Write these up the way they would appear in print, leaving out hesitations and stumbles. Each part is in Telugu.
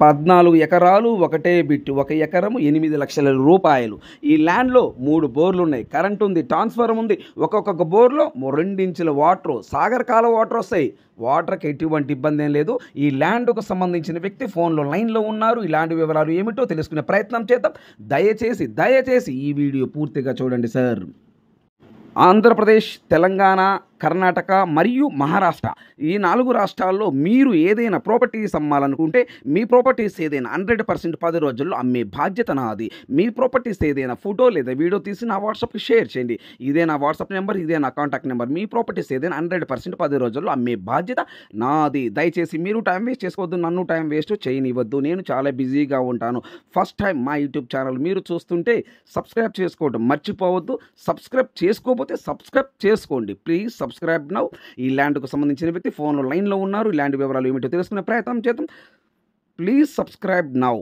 14 ఎకరాలు ఒకటే బిట్టు. 1 ఎకరం 8 లక్షల రూపాయలు. ఈ ల్యాండ్‌లో 3 బోర్లు ఉన్నాయి. కరెంట్ ఉంది, ట్రాన్స్‌ఫార్మర్ ఉంది. ఒక్కొక్క బోర్‌లో 2 ఇంచుల వాటర్, సాగర్ కాలువ వాటర్ వస్తాయి. వాటర్‌కి ఎటువంటి ఇబ్బంది ఏం లేదు. ఈ ల్యాండ్‌కు సంబంధించిన వ్యక్తి ఫోన్‌లో లైన్‌లో ఉన్నారు. ఇలాంటి వివరాలు ఏమిటో తెలుసుకునే ప్రయత్నం చేద్దాం. దయచేసి ఈ వీడియో పూర్తిగా చూడండి సార్. ఆంధ్రప్రదేశ్, తెలంగాణ, కర్ణాటక మరియు మహారాష్ట్ర ఈ 4 రాష్ట్రాల్లో మీరు ఏదైనా ప్రాపర్టీస్ అమ్మాలనుకుంటే మీ ప్రాపర్టీస్ ఏదైనా 100% 10 రోజుల్లో అమ్మే బాధ్యత నాది. మీ ప్రాపర్టీస్ ఏదైనా ఫోటో లేదా వీడియో తీసి నా వాట్సాప్కి షేర్ చేయండి. ఇదే నా వాట్సాప్ నెంబర్, ఇదే నా కాంటాక్ట్ నెంబర్. మీ ప్రాపర్టీస్ ఏదైనా 100% 10 రోజుల్లో అమ్మే బాధ్యత నాది. దయచేసి మీరు టైం వేస్ట్ చేసుకోవద్దు, నన్ను టైం వేస్ట్ చేయనివ్వద్దు. నేను చాలా బిజీగా ఉంటాను. ఫస్ట్ టైం మా యూట్యూబ్ ఛానల్ మీరు చూస్తుంటే సబ్స్క్రైబ్ చేసుకోవడం మర్చిపోవద్దు. సబ్స్క్రైబ్ చేసుకోకపోతే సబ్స్క్రైబ్ చేసుకోండి ప్లీజ్. Subscribe now. ఈ ల్యాండ్కు సంబంధించిన వ్యక్తి ఫోన్లో లైన్లో ఉన్నారు. ఇలాంటి వివరాలు ఏమిటో తెలుసుకునే ప్రయత్నం చేద్దాం. Please subscribe now.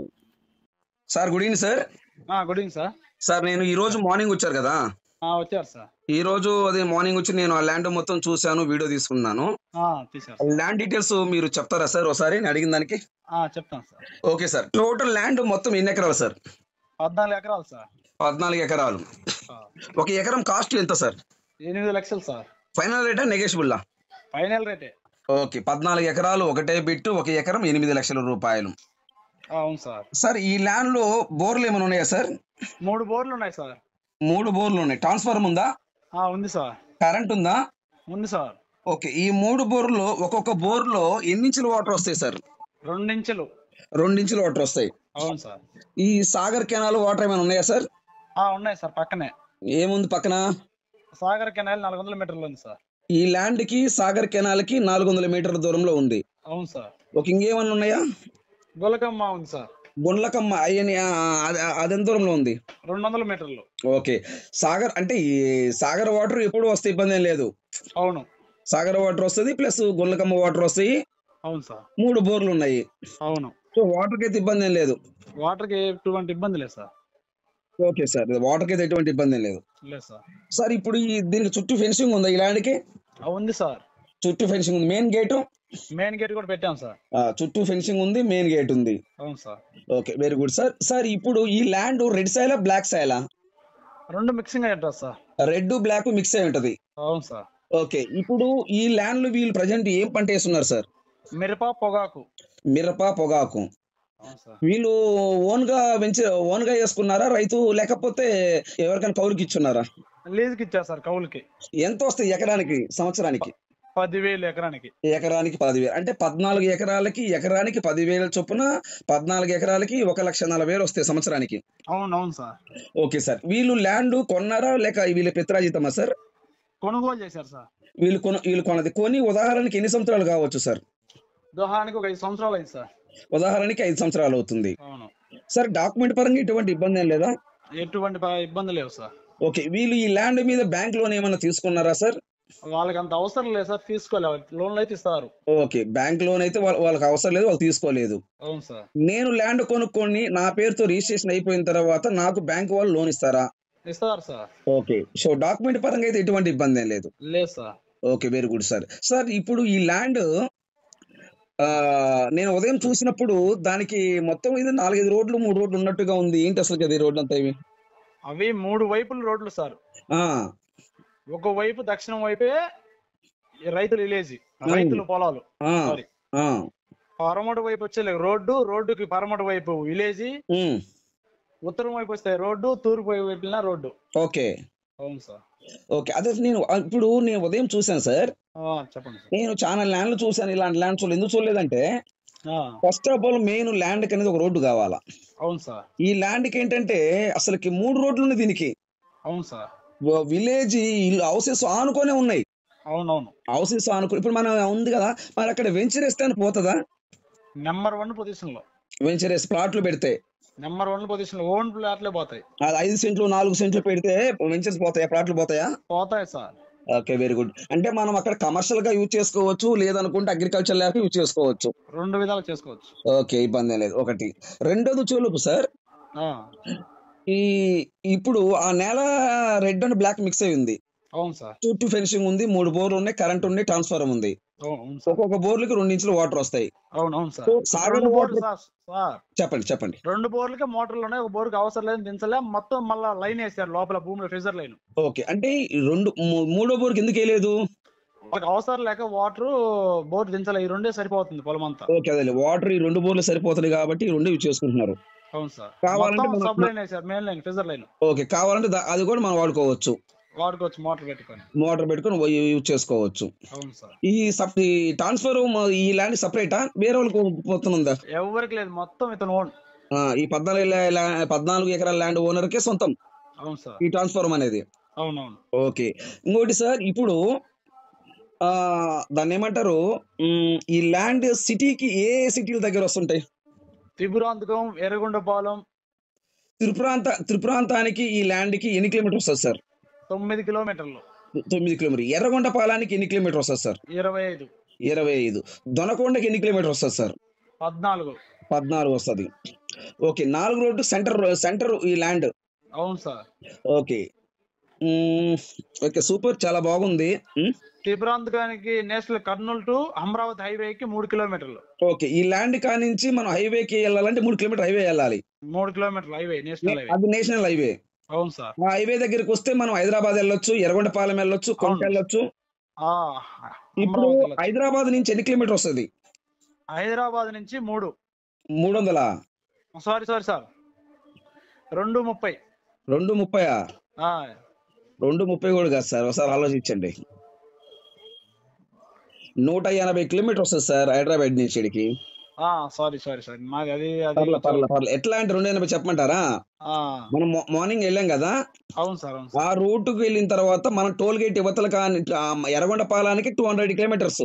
Sir good evening sir. Good evening sir. Sir నేను ఈ రోజు మార్నింగ్ వచ్చారు కదా, వచ్చారు సార్. ఈ రోజు అదే మార్నింగ్ వచ్చి నేను ఆ ల్యాండ్ మొత్తం చూశాను, వీడియో తీసుకున్నాను. తీసారు. ల్యాండ్ డీటెయిల్స్ మీరు చెప్తారా సార్ ఒకసారి నేను అడిగిన దానికి? చెప్తాను sir. Okay sir. Total land మొత్తం ఎన్ని ఎకరాలు సార్? 14 ఎకరాలు సార్. 14 ఎకరాలు. 1 ఎకరం కాస్ట్ ఎంత సార్? 8 లక్షలు సార్. ఫైనల్ రేటా నెగోషియబుల్? ఫైనల్ రేటే. ఓకే. 14 ఎకరాలు ఒకటే బిట్టు. 1 ఎకరం 8 లక్షల రూపాయలు. అవును సార్. సార్ ఈ ల్యాండ్ లో బోర్లు ఏమైనా ఉన్నాయా సార్? 3 బోర్లు ఉన్నాయి సార్. 3 బోర్లు ఉన్నాయి. ట్రాన్స్ఫార్మర్ ఉందా? ఉంది సార్. కరెంట్ ఉందా? ఉంది సార్. ఓకే. ఈ 3 బోర్లు ఒక్కొక్క బోర్లో ఎన్ని ఇంచుల వాటర్ వస్తాయి సార్? 2 ఇంచులు. 2 ఇంచుల వాటర్ వస్తాయి. అవును సార్. ఈ సాగర్ కెనాల్ వాటర్ ఏమైనా ఉన్నాయా సార్? ఉన్నాయి సార్. పక్కనే ఏముంది పక్కన? సాగర్ కెనాల్ 400 మీటర్లు ఉంది సార్. ఈ ల్యాండ్ కి సాగర్ కెనాల్ కి 400 మీటర్ల దూరంలో ఉంది. అవును సార్. ఓకే. ఇంకేమన్నా ఉన్నాయా? గొలకమ్మ ఉంది సార్. గుండ్లకమ్మ అదెంత దూరంలో ఉంది? 200 మీటర్లు. ఓకే. సాగర్ అంటే ఈ సాగర్ వాటర్ ఎప్పుడు వస్తే ఇబ్బంది ఏం లేదు. అవును. సాగర్ వాటర్ వస్తుంది ప్లస్ గుండ్లకమ్మ వాటర్ వస్తాయి. అవును సార్. 3 బోర్లు ఉన్నాయి. అవును. సో వాటర్ కి అయితే ఇబ్బంది ఏం లేదు. వాటర్ కి ఎటువంటి ఇబ్బంది లేదు సార్. Okay sir. వాటర్ కి అయితే ఎటువంటి ఇబ్బంది ఏం లేదు. లేదు సార్. సార్ ఇప్పుడు దీనికి చుట్టూ ఫెన్సింగ్ ఉందా? ఈ ల్యాండ్ కి ఉంది సార్. చుట్టూ ఫెన్సింగ్ ఉంది. మెయిన్ గేట్ కూడా పెట్టాం సార్. చుట్టూ ఫెన్సింగ్ ఉంది, మెయిన్ గేట్ ఉంది. అవును sir. Okay, very good sir. Sir ఇప్పుడు ఈ ల్యాండ్ రెడ్ సాయిలా బ్లాక్ సాయిలా? 2 మిక్సింగ్ అయ్యారు సార్. రెడ్ బ్లాక్ మిక్స్ అయి ఉంటది. అవును సార్. ఓకే. ఇప్పుడు ఈ ల్యాండ్ లో వీళ్ళు ప్రజెంట్ ఏం పంట వేస్తున్నారు సార్? మిరప, పొగాకు. మిరప, పొగాకు. వీళ్ళు ఓన్ గా వేసుకున్నారా రైతు, లేకపోతే ఎవరికైనా కౌలుకి ఇచ్చున్నారా? లీజుకి ఇచ్చారు సార్. కౌలుకి. ఎంత వస్తాయి ఎకరానికి, సంవత్సరానికి? 10,000 ఎకరానికి. ఎకరానికి 10,000 అంటే 14 ఎకరాలకి ఎకరానికి 10,000 చొప్పున 14 ఎకరాలకి 1,40,000 వస్తాయి సంవత్సరానికి. అవునవును సార్. Okay sir. వీళ్ళు ల్యాండ్ కొన్నారా లేక వీళ్ళ పిత్రాజితమా సార్? కొనుగోలు చేశారు సార్. వీళ్ళు కొన్నది. కొని ఉదాహరణకి ఎన్ని సంవత్సరాలు కావచ్చు సార్? ఉదాహరణకి ఒక 5 సంవత్సరాలు అయింది సార్. ఉదాహరణకి 5 సంవత్సరాలు అవుతుంది. అవును సార్. డాక్యుమెంట్ పరంగా ఎటువంటి ఇబ్బంది ఏం లేదా? ఎటువంటి ఇబ్బంది లేవు సార్. ఓకే. వీళ్ళు ఈ ల్యాండ్ మీద బ్యాంక్ లోన్ ఏమైనా తీసుకున్నారా సార్? వాళ్ళకి అంత అవసరం లేదు సార్. తీసుకోలేదు. లోన్లు అయితే ఇస్తారు. ఓకే. బ్యాంక్ లోన్ అయితే వాళ్ళకి అవసరం లేదు, వాళ్ళు తీసుకోలేదు. అవును సార్. నేను ల్యాండ్ కొనుక్కొని నా పేరుతో రిజిస్ట్రేషన్ అయిపోయిన తర్వాత నాకు బ్యాంక్ వాళ్ళు లోన్ ఇస్తారా? ఇస్తారు సార్. ఓకే. సో డాక్యుమెంట్ పరంగా అయితే ఎటువంటి ఇబ్బంది ఏం లేదు. లేదు sir. Okay, very good sir. Sir ఇప్పుడు ఈ ల్యాండ్ నేను ఉదయం చూసినప్పుడు దానికి మొత్తం ఇది 4-5 రోడ్లు 3 రోడ్లు ఉన్నట్టుగా ఉంది. ఏంటి అసలు కదా ఈ రోడ్లు అంతా? ఇవి అవి 3 వైపులు రోడ్లు సార్. ఒక వైపు దక్షిణం వైపే రైతులు విలేజ్, రైతులు పొలాలు. పరమటి వైపు వచ్చే రోడ్డుకి పరమటి వైపు విలేజ్, ఉత్తరం వైపు వస్తే రోడ్డు, తూర్పు వైపు రోడ్డు. ఓకే. అవును సార్. ఓకే. అదే నేను ఉదయం చూసాను సార్. చెప్పండి. నేను చాలా ల్యాండ్లు చూసాను. ఇలాంటి ల్యాండ్ ఎందుకు చూడలేదంటే, first of all main land కి అనేది ఒక రోడ్డు కావాలా. అవును సార్. ఈ ల్యాండ్ కి ఏంటంటే అసలుకి 3 రోడ్లు ఉన్నాయి దీనికి. అవును సార్. విలేజ్ హౌసెస్ ఆనుకొనే ఉన్నాయి. అవునవును. హౌసెస్ ఆనుకుని ఇప్పుడు మనం ఉంది కదా, మరి అక్కడ వెంచర్ వేస్తే పోతుందా? నెంబర్ 1 పొజిషన్ లో వెంచర్ వేసి ప్లాట్లు పెడితే నెంబర్ 1 పొజిషన్ లో ఓన్ ప్లాట్లే పోతాయి. అది 5 సెంట్లు 4 సెంట్లు పెడితే వెంచర్స్ పోతాయా, ప్లాట్లు పోతాయా? పోతాయి సార్. Okay, very good. అంటే మనం అక్కడ కమర్షియల్ గా యూజ్ చేసుకోవచ్చు, లేదనుకుంటే అగ్రికల్చర్ ల్యాబ్ యూజ్ చేసుకోవచ్చు. 2 విధాలు చేసుకోవచ్చు. ఓకే, ఇబ్బంది లేదు. ఒకటి. రెండోది చూలుపు సార్, ఇప్పుడు ఆ నేల రెడ్ అండ్ బ్లాక్ మిక్స్ అయి ఉంది. అవును సార్. చుట్టూ ఫెన్సింగ్ ఉంది, 3 బోర్లు ఉన్నాయి, కరెంట్ ఉంది, ట్రాన్స్ఫార్మర్ ఉంది. అవును సార్. ఒక్కొక్క బోర్లకి 2 ఇంచుల వాటర్ వస్తాయి. అవును సో సార్. సాగర్ 2 బోర్లు వాటర్ సార్. చెప్పండి. 2 బోర్లకే మోటార్లు ఉన్నాయి. ఒక బోర్కి అవసరం లేదు, దించలే. మొత్తం మళ్ళా లైన్ వేసారు లోపల భూమిలో, ఫిజర్ లైన్. ఓకే. అంటే ఈ మూడో బోర్కి ఎందుకు వేయలేదు? వాళ్ళకి అవసరం లేక వాటర్ బోర్ దించలే. ఈ రెండే సరిపోతుంది పొలం అంతా. ఓకే, అదే వాటర్ ఈ 2 బోర్లు సరిపోతుంది కాబట్టి ఈ 2 యూజ్ చేసుకుంటున్నారు. అవును సార్. కావాలంటే మొత్తం సబ్ మనం లైన్ వేసారు, main line, fissure line. Okay, కావాలంటే అది కూడా మనం వాడుకోవచ్చు. వాడుకోవచ్చు మోటార్ పెట్టుకొని. మోటార్ పెట్టుకొని యూజ్ చేసుకోవచ్చు. అవును సార్. ఈ ట్రాన్స్ఫర్ ఈ ల్యాండ్ సపరేటా, వేరే వాళ్ళకి పోతుందా? ఎవరికి లేదు, మొత్తం ఇతను ఓన్. ఈ 14 ఎకరాల ల్యాండ్ ఓనర్కే సొంతం అవును సార్. ఈ ట్రాన్స్ఫార్మర్ అనేది. అవునవును. ఓకే. ఇంకోటి సార్, ఇప్పుడు దాన్ని ఏమంటారు, ఈ ల్యాండ్ సిటీకి ఏ సిటీల దగ్గర వస్తుంటాయి? త్రిపురాంతకం, ఎర్రగొండపాలెం. త్రిపురాంతానికి ఈ ల్యాండ్ కి ఎన్ని కిలోమీటర్ వస్తుంది సార్? 9 కిలోమీటర్లు. 9 కిలోమీటర్. ఎర్రగొండపాలానికి ఎన్ని కిలోమీటర్ వస్తుంది సార్? 25. 25. దొనకొండకి ఎన్ని కిలోమీటర్ వస్తుంది సార్? 14. 14 వస్తుంది. ఓకే, 4 రోడ్డు సెంటర్ ఈ ల్యాండ్. అవును సార్. ఓకే. ఓకే, సూపర్, చాలా బాగుంది. త్రిపురాంతకానికి నేషనల్ కర్నూలు టు అమరావతి హైవేకి 3 కిలోమీటర్లు. ఓకే, ఈ ల్యాండ్ కానించి మనం హైవేకి వెళ్ళాలంటే 3 కిలోమీటర్ హైవే వెళ్ళాలి. 3 కిలోమీటర్లు హైవే, నేషనల్ హైవే. అది నేషనల్ హైవే. అవును సార్. ఆ హైవే దగ్గరికి వస్తే మనం హైదరాబాద్ వెళ్ళొచ్చు, ఎర్రగొండపాలెం వెళ్ళొచ్చు, కొండ వెళ్ళొచ్చు. ఇప్పుడు హైదరాబాద్ నుంచి ఎన్ని కిలోమీటర్ వస్తుంది? హైదరాబాద్ నుంచి 300. Sorry sir, 230. 230. 230 కూడా కాదు సార్, ఒకసారి ఆలోచించండి. 180 కిలోమీటర్ వస్తుంది సార్ హైదరాబాద్ నుంచి ఇక్కడికి. సారీ మాది అది పర్లేదు. ఎట్లా అంటే 280 చెప్పమంటారా? మనం మార్నింగ్ వెళ్ళాం కదా. అవును సార్. ఆ రూట్ కు వెళ్ళిన తర్వాత మనం టోల్ గేట్ ఇవతల ఎర్రగొండపాలానికి 200 కిలోమీటర్స్.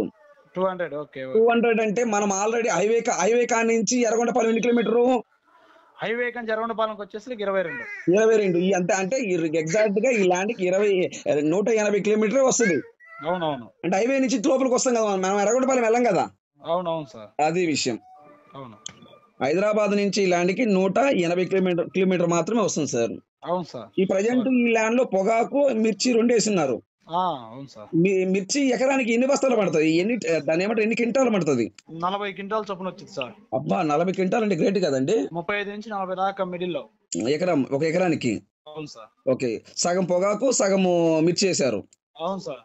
200. ఓకే. 200 అంటే మనం ఆల్రెడీ హైవే కానించి ఎర్రగొండపాలెం ఎన్ని కిలోమీటరు? హైవే కానీ ఎర్రగొండపాలెంకి వచ్చేసి 22. 22. అంటే ఎగ్జాక్ట్ గా ఈ ల్యాండ్ కి 180 కిలోమీటర్ వస్తుంది. అవునవును. అంటే హైవే నుంచి లోపలికి వస్తాం కదా, మనం ఎర్రగొండపాలెం వెళ్ళాం కదా. అవునవును సార్. అది విషయం. అవును. హైదరాబాద్ నుంచి ఈ ల్యాండ్ కి 180 కిలోమీటర్ మాత్రమే వస్తుంది సార్. అవును సార్. ఈ ప్రజెంట్ ఈ ల్యాండ్ లో పొగాకు, మిర్చి 2 వేస్తున్నారు. అవును సార్. మిర్చి ఎకరానికి ఎన్ని బస్తాలు పడుతుంది? దాని ఏమంటారు, ఎన్ని క్వింటాలు పడుతుంది? 40 క్వింటాల్ చొప్పున వచ్చింది సార్. అబ్బా, 40 క్వింటాల్ అంటే గ్రేట్ కదండి. 35 నుంచి 40 దాకా మిడిల్ లో ఒక ఎకరానికి. అవును సార్. ఓకే, సగం పొగాకు, సగము మిర్చి వేశారు. అవును సార్.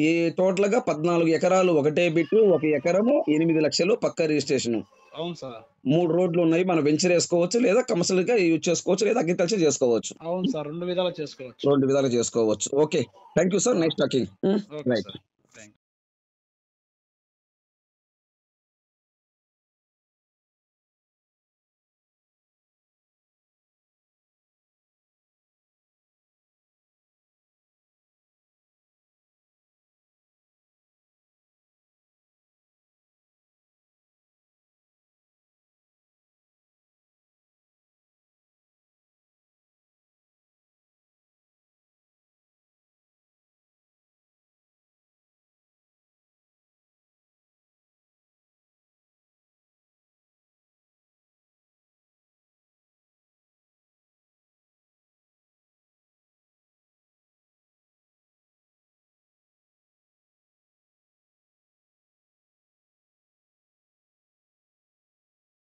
ఈ టోటల్ గా 14 ఎకరాలు, ఒకటే బిట్టు, 1 ఎకరము 8 లక్షలు పక్క రిజిస్ట్రేషన్. అవును సార్. 3 రోడ్లు ఉన్నాయి, మనం వెంచర్ వేసుకోవచ్చు, లేదా కమర్షియల్ గా యూజ్ చేసుకోవచ్చు, లేదా అగ్రికల్చర్ చేసుకోవచ్చు. అవును సార్, 2 విధాలు చేసుకోవచ్చు. Okay, thank you sir, nice talking. Right.